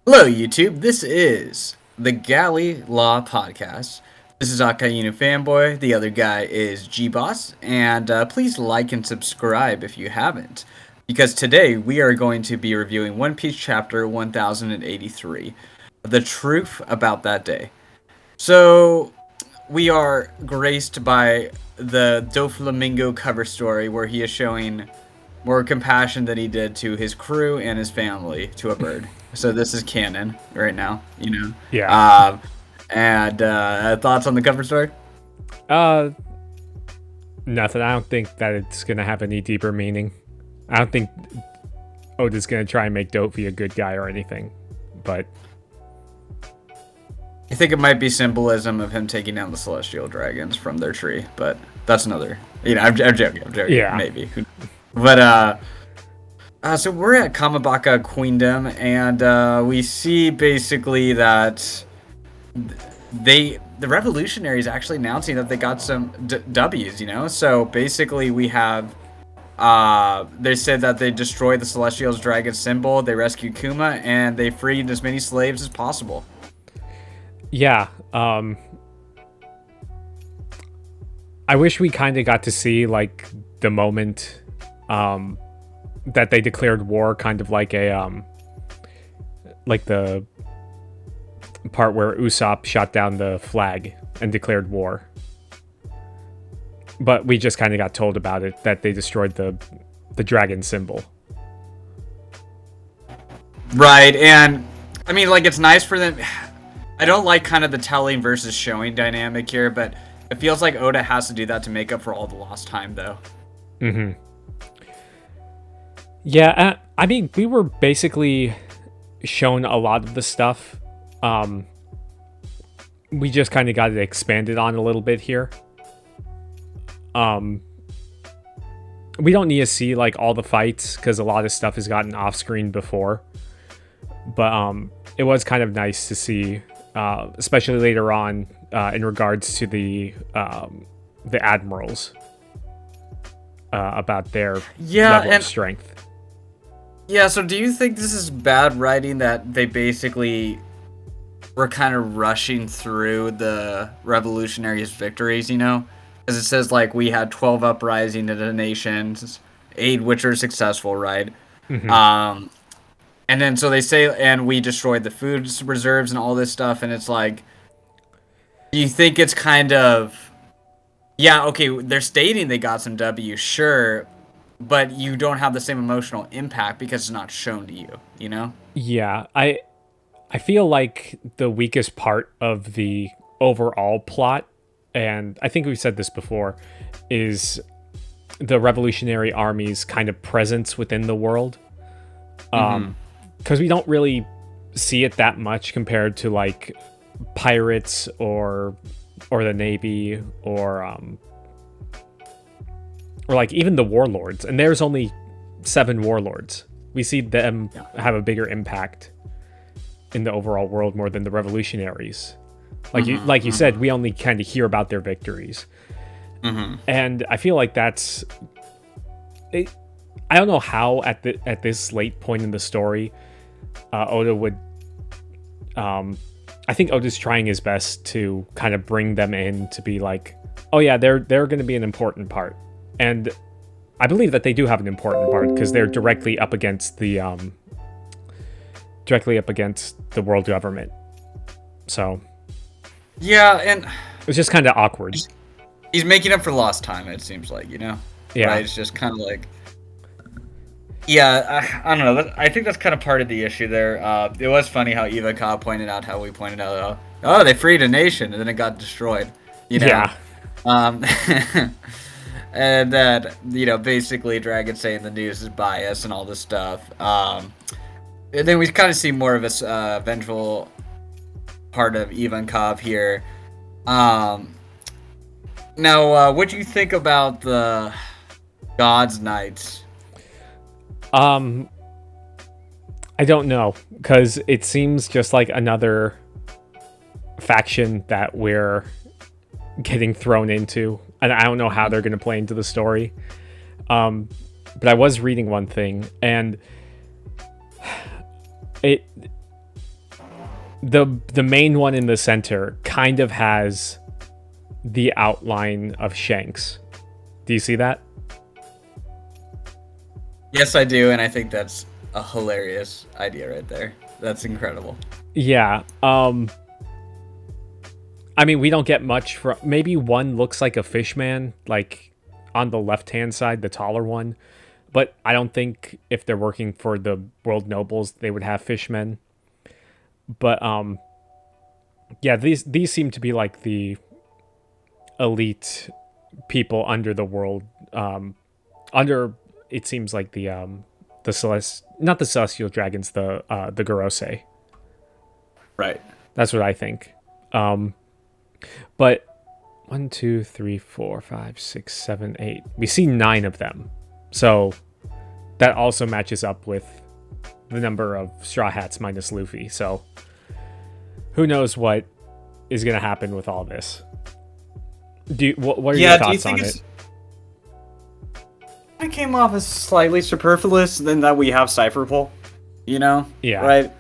Hello, YouTube. This is the Galley La Podcast. This is Akainu Fanboy. The other guy is Geboss. And please like and subscribe if you haven't. Because today we are going to be reviewing One Piece Chapter 1083. The Truth About That Day. So, we are graced by the Doflamingo cover story where he is showing more compassion than he did to his crew and his family to a bird. So this is canon right now, you know. Yeah. And thoughts on the cover story? Nothing. I don't think that it's gonna have any deeper meaning. I don't think Oda's gonna try and make Dofi a good guy or anything. But I think it might be symbolism of him taking down the celestial dragons from their tree, but that's another. I'm joking. Yeah. Maybe. But so we're at Kamabaka Queendom, and we see basically that the revolutionaries actually announcing that they got some W's, you know. So basically, we have they said that they destroyed the Celestial's dragon symbol, they rescued Kuma, and they freed as many slaves as possible. yeah, I wish we kind of got to see like the moment that they declared war, kind of like a like the part where Usopp shot down the flag and declared war. But we just kind of got told about it, that they destroyed the dragon symbol. Right, and I mean, like, it's nice for them. I don't like kind of the telling versus showing dynamic here, but it feels like Oda has to do that to make up for all the lost time, though. Mm-hmm. Yeah, I mean, we were basically shown a lot of the stuff. We just kind of got it expanded on a little bit here. We don't need to see like all the fights because a lot of stuff has gotten off screen before. But it was kind of nice to see, especially later on in regards to the admirals about their level of strength. Yeah, so do you think this is bad writing that they basically were kind of rushing through the revolutionaries' victories, you know? Because it says, like, we had 12 uprising to the nations, 8 which were successful, right? Mm-hmm. And then so they say, and we destroyed the food reserves and all this stuff, and it's like, do you think it's kind of, yeah, okay, they're stating they got some W, sure, but you don't have the same emotional impact because it's not shown to you, you know? Yeah, I feel like the weakest part of the overall plot, and I think we've said this before, is the Revolutionary Army's kind of presence within the world. Because we don't really see it that much compared to like pirates or the Navy or like even the warlords, and there's only 7 warlords. We see them have a bigger impact in the overall world more than the revolutionaries. Like you said, we only kind of hear about their victories. And I feel like that's it. I don't know how at this late point in the story Oda would I think Oda's trying his best to kind of bring them in to be like, oh yeah, they're going to be an important part. And I believe that they do have an important part because they're directly up against the world government. So yeah, and it's just kind of awkward. He's making up for lost time, it seems like, you know? Yeah. Right? It's just kind of like, yeah, I don't know. I think that's kind of part of the issue there. It was funny how Eva Ka pointed out how we pointed out, oh, they freed a nation and then it got destroyed, you know? Yeah. And then, you know, basically Dragon saying the news is biased and all this stuff. And then we kind of see more of this vengeful part of Ivankov here. Now, what do you think about the God's Knights? I don't know, because it seems just like another faction that we're getting thrown into, and I don't know how they're going to play into the story. But I was reading one thing, and the main one in the center kind of has the outline of Shanks. Do you see that? Yes, I do, and I think that's a hilarious idea right there. That's incredible. Yeah. I mean, we don't get much from. Maybe one looks like a fishman, like on the left-hand side, the taller one. But I don't think if they're working for the world nobles, they would have fishmen. But yeah, these seem to be like the elite people under the world. Under it seems like not the celestial dragons, the Gorosei. Right. That's what I think. But 1, 2, 3, 4, 5, 6, 7, 8. We see 9 of them. So that also matches up with the number of Straw Hats minus Luffy. So who knows what is going to happen with all this? What are your thoughts on it? It came off as slightly superfluous than that we have Cypher Pull, you know? Yeah. Right? And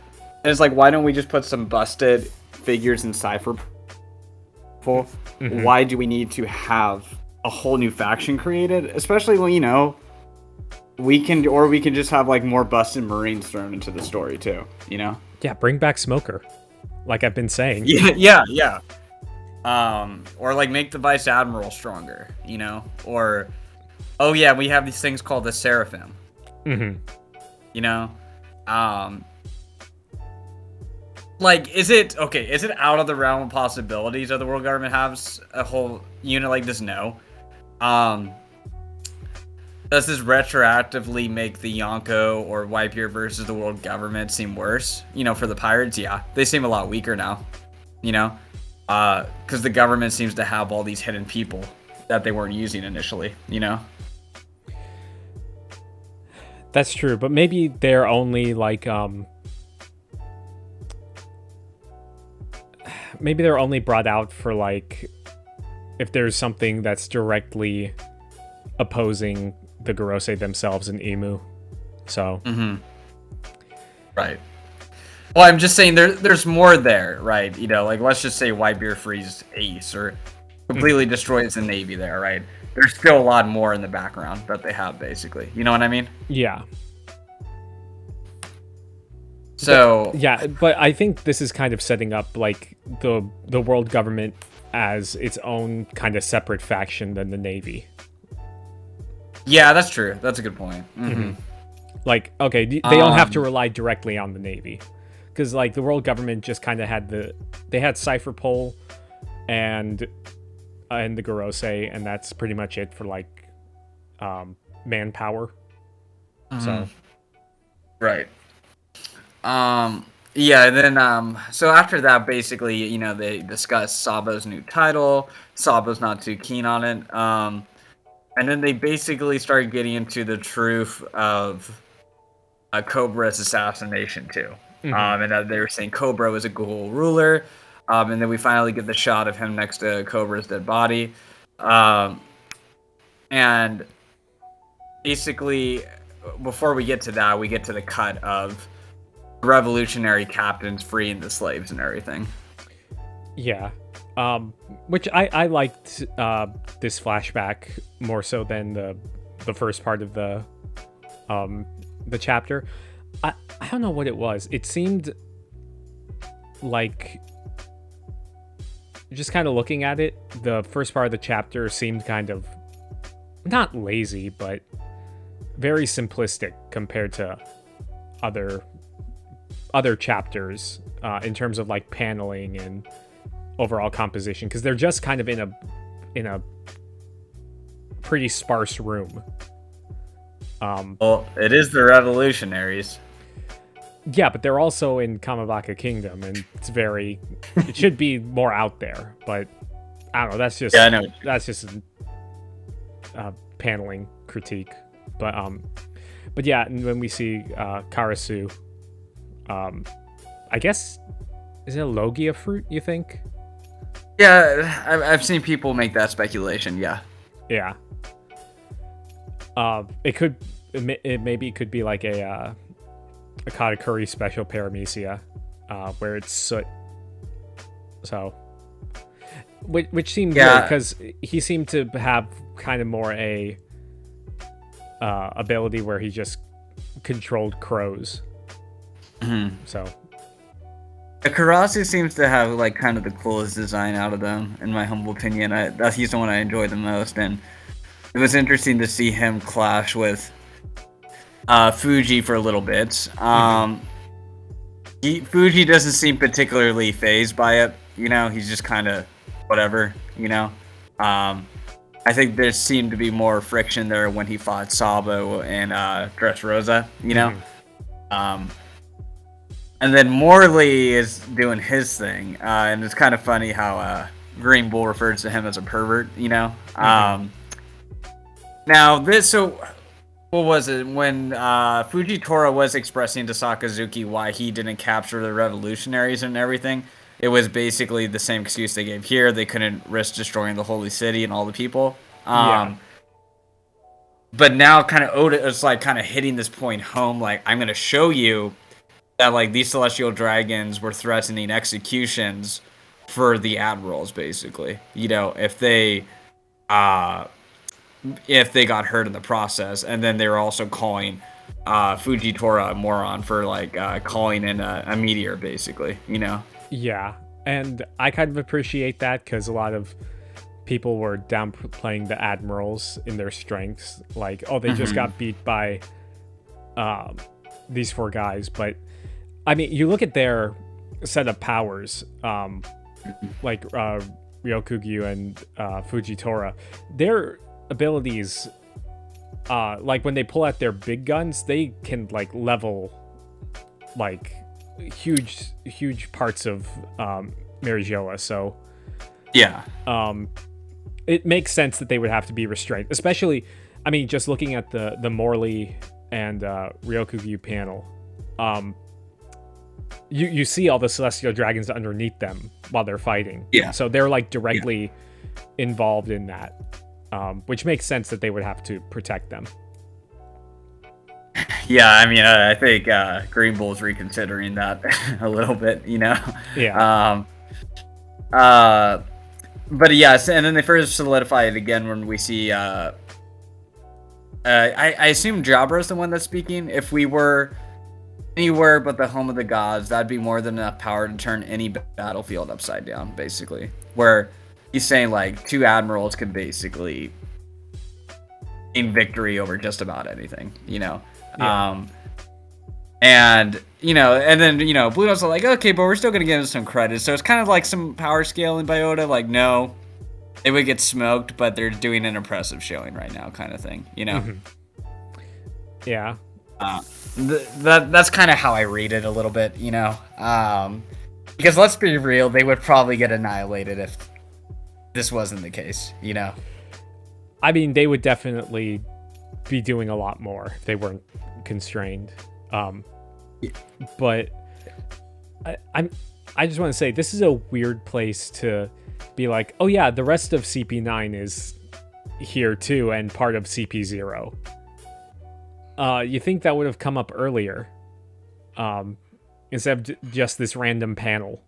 it's like, why don't we just put some busted figures in Cypher Pull? Mm-hmm. Why do we need to have a whole new faction created? Especially when, you know, we can just have like more busted Marines thrown into the story too, you know? Yeah, bring back Smoker. Like I've been saying. Yeah. Or like make the Vice Admiral stronger, you know? Or, oh yeah, we have these things called the Seraphim. Mm-hmm. You know? Like, is it out of the realm of possibilities that the world government has a whole unit like this? No. Does this retroactively make the Yonko or Whitebeard versus the world government seem worse? You know, for the pirates, yeah. They seem a lot weaker now. You know? Because the government seems to have all these hidden people that they weren't using initially, you know? That's true, but maybe they're only like maybe they're only brought out for like if there's something that's directly opposing the Gorosei themselves in Emu. So right. Well, I'm just saying there's more there, right? You know, like let's just say Whitebeard frees Ace or completely destroys the Navy there, right? There's still a lot more in the background that they have, basically. You know what I mean? Yeah. So but I think this is kind of setting up like the world government as its own kind of separate faction than the Navy. Yeah, that's true. That's a good point. Mm-hmm. Like, okay, they don't have to rely directly on the Navy, because like the world government just kind of had they had Cypher Pole and the Gorosei, and that's pretty much it for like manpower. So right. Yeah, then so after that, basically, you know, they discuss Sabo's new title. Sabo's not too keen on it. And then they basically started getting into the truth of Cobra's assassination too. And they were saying Cobra was a Ghoul ruler. And then we finally get the shot of him next to Cobra's dead body. And basically, before we get to that, we get to the cut of revolutionary captains freeing the slaves and everything. Yeah. Which I liked this flashback more so than the first part of the chapter. I don't know what it was. It seemed like, just kind of looking at it, the first part of the chapter seemed kind of not lazy, but very simplistic compared to other chapters in terms of like paneling and overall composition, because they're just kind of in a pretty sparse room. Well, it is the revolutionaries. Yeah, but they're also in Kamabaka Kingdom, and it should be more out there, but I don't know, that's just that's just a paneling critique. But yeah, when we see Karasu, I guess, is it a Logia fruit, you think? Yeah, I've seen people make that speculation, yeah. Yeah. Maybe it could be like a Katakuri special paramecia. where it's soot. So, which seemed weird because he seemed to have kind of more a ability where he just controlled crows. Mm-hmm. So, Karase seems to have like kind of the coolest design out of them, in my humble opinion. He's the one I enjoy the most, and it was interesting to see him clash with Fuji for a little bit. Fuji doesn't seem particularly fazed by it. You know, he's just kind of whatever. You know, I think there seemed to be more friction there when he fought Sabo and Dressrosa. You know. And then Morley is doing his thing, and it's kind of funny how Green Bull refers to him as a pervert, you know? Now, what was it? When Fujitora was expressing to Sakazuki why he didn't capture the revolutionaries and everything, it was basically the same excuse they gave here. They couldn't risk destroying the holy city and all the people. But now kind of Oda is like kind of hitting this point home, like, I'm going to show you that like these celestial dragons were threatening executions for the admirals, basically. You know, if they got hurt in the process, and then they were also calling Fujitora a moron for like calling in a meteor, basically. You know. Yeah, and I kind of appreciate that because a lot of people were downplaying the admirals in their strengths, like, oh, they just got beat by these 4 guys, but. I mean, you look at their set of powers, like Ryokugyu and Fujitora, their abilities, like when they pull out their big guns, they can like level like huge parts of Marijoa. So yeah, it makes sense that they would have to be restrained, especially, I mean, just looking at the Morley and Ryokugyu panel. You see all the celestial dragons underneath them while they're fighting. Yeah. So they're like directly involved in that, which makes sense that they would have to protect them. Yeah, I mean, I think Green Bull's reconsidering that a little bit, you know? Yeah. But yes, and then they further solidify it again when we see... I assume Jabra's the one that's speaking. If we were... anywhere but the home of the gods, that'd be more than enough power to turn any battlefield upside down, basically. Where he's saying, like, 2 admirals could basically gain victory over just about anything, you know? Yeah. And, you know, and then, you know, Bluto's like, okay, but we're still going to give him some credit. So it's kind of like some power scaling by Oda, like, no, they would get smoked, but they're doing an impressive showing right now, kind of thing, you know? Yeah. That's kind of how I read it a little bit, you know, because let's be real, they would probably get annihilated if this wasn't the case, you know. I mean, they would definitely be doing a lot more if they weren't constrained. But I just want to say this is a weird place to be like, oh yeah, the rest of CP9 is here too and part of CP0. You think that would have come up earlier, instead of just this random panel.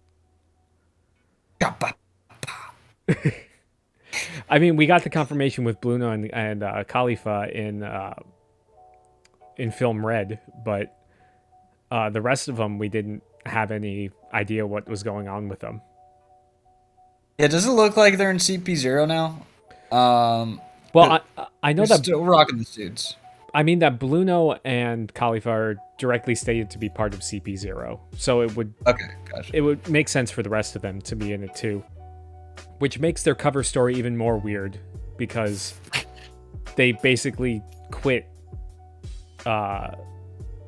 I mean, we got the confirmation with Bluno and Khalifa in Film Red, but the rest of them, we didn't have any idea what was going on with them. Yeah, does it look like they're in CP0 now? Well, I know that still rocking the suits. I mean that Bluno and Khalifa are directly stated to be part of CP0, so it would gotcha. It would make sense for the rest of them to be in it too, which makes their cover story even more weird because they basically quit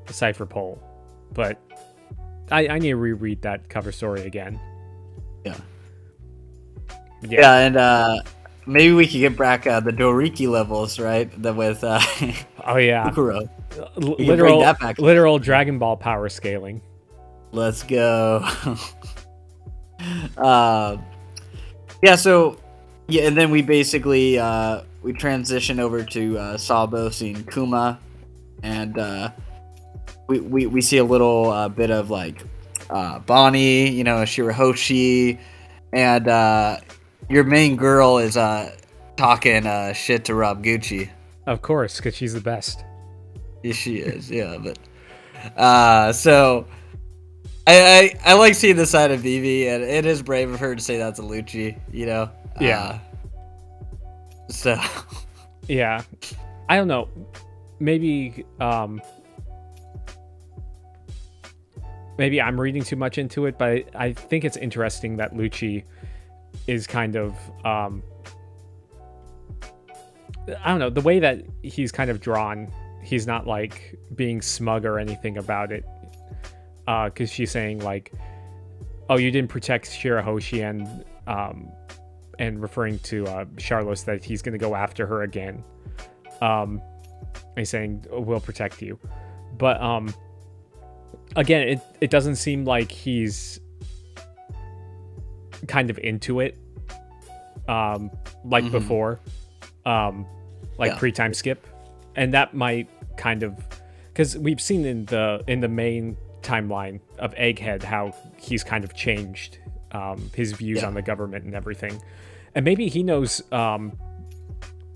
Cypher Pole. But I need to reread that cover story again. Yeah, and maybe we could get back the Doriki levels, right? With oh yeah, Ukuro. Literal Dragon Ball power scaling. Let's go. Yeah, so and then we basically we transition over to Sabo seeing Kuma, and we see a little bit of like Bonnie, Shirahoshi, and your main girl is talking shit to Rob Gucci. Of course, because she's the best. Yeah, she is. Yeah, but so I like seeing the side of Vivi, and it is brave of her to say that to Lucci. Yeah. So. Yeah, I don't know. Maybe maybe I'm reading too much into it, but I think it's interesting that Lucci is kind of I don't know, the way that he's kind of drawn. He's not like being smug or anything about it, because she's saying like, "Oh, you didn't protect Shirahoshi," and referring to Charlos that he's going to go after her again. And he's saying, "We'll protect you," but again, it doesn't seem like he's kind of into it, like before, pre-time skip, and that might kind of, because we've seen in the main timeline of Egghead how he's kind of changed his views on the government and everything, and maybe he knows,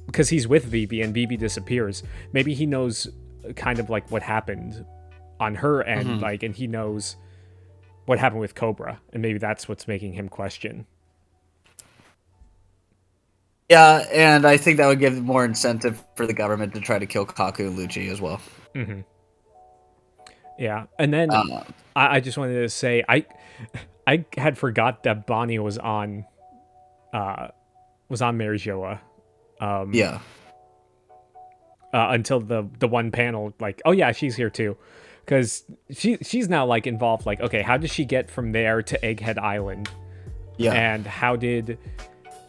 because he's with Vivi and Vivi disappears, maybe he knows kind of like what happened on her end, like, and he knows what happened with Cobra, and maybe that's what's making him question. Yeah, and I think that would give more incentive for the government to try to kill Kaku and Lucci as well. Mm-hmm. Yeah, and then I just wanted to say I had forgot that Bonnie was on Mary Joa. Until the one panel, like, oh yeah, she's here too, because she's now like involved. Like, okay, how did she get from there to Egghead Island? Yeah, and how did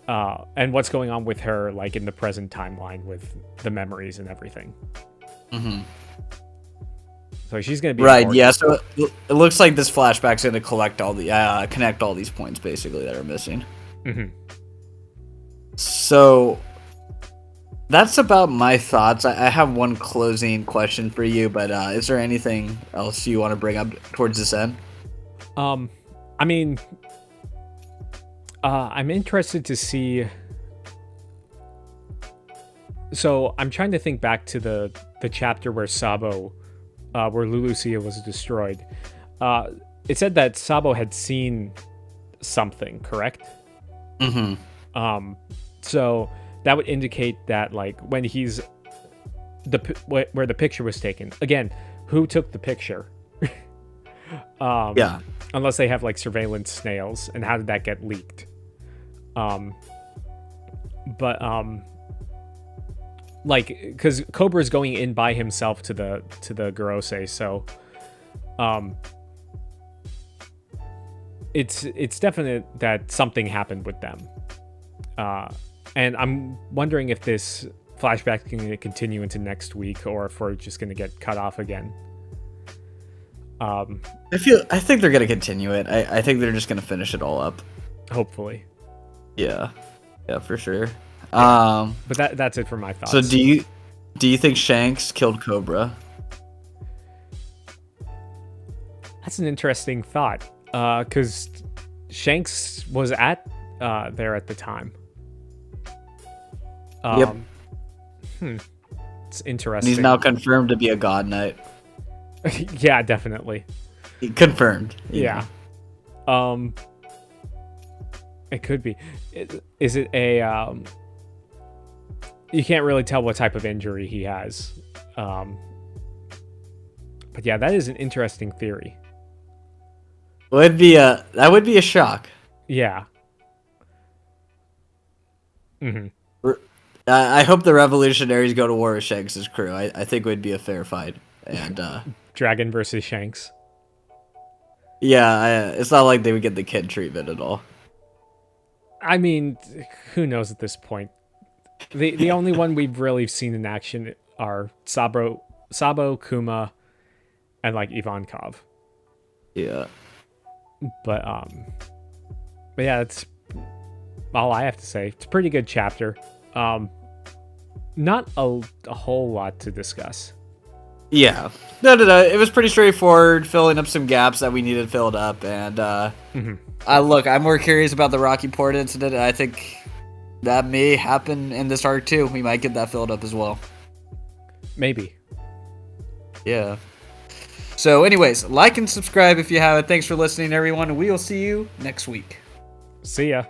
and what's going on with her, like in the present timeline with the memories and everything. Mm-hmm. So she's gonna be right. important. Yeah. So it looks like this flashback's gonna collect all the connect all these points basically that are missing. Mm-hmm. So that's about my thoughts. I have one closing question for you, but is there anything else you want to bring up towards this end? I mean, I'm interested to see. So I'm trying to think back to the chapter where Sabo, where Lulusia was destroyed. It said that Sabo had seen something, correct? Mm-hmm. So that would indicate that, like, when he's where the picture was taken. Again, who took the picture? Yeah. Unless they have like surveillance snails, and how did that get leaked? Like, because Cobra is going in by himself to the Gorosei, so it's definite that something happened with them. And I'm wondering if this flashback is going to continue into next week, or if we're just going to get cut off again. I think they're going to continue it. I think they're just going to finish it all up. Hopefully. Yeah, for sure. Yeah. But that's it for my thoughts. So do you think Shanks killed Cobra? That's an interesting thought. Because Shanks was at there at the time. Yep. It's interesting. He's now confirmed to be a God Knight. Yeah, definitely. Confirmed. Yeah. It could be. Is it a? You can't really tell what type of injury he has. But yeah, that is an interesting theory. That would be a shock. Yeah. Mm-hmm. I hope the revolutionaries go to war with Shanks' crew. I think it would be a fair fight. And Dragon versus Shanks. Yeah, it's not like they would get the kid treatment at all. I mean, who knows at this point? The only one we've really seen in action are Sabo, Kuma, and like Ivankov. Yeah. But yeah, that's all I have to say. It's a pretty good chapter. Not a whole lot to discuss. Yeah. No. It was pretty straightforward, filling up some gaps that we needed filled up, and look, I'm more curious about the Rocky Port incident. I think that may happen in this arc too. We might get that filled up as well. Maybe. Yeah. So, anyways, like and subscribe if you haven't. Thanks for listening, everyone. We will see you next week. See ya.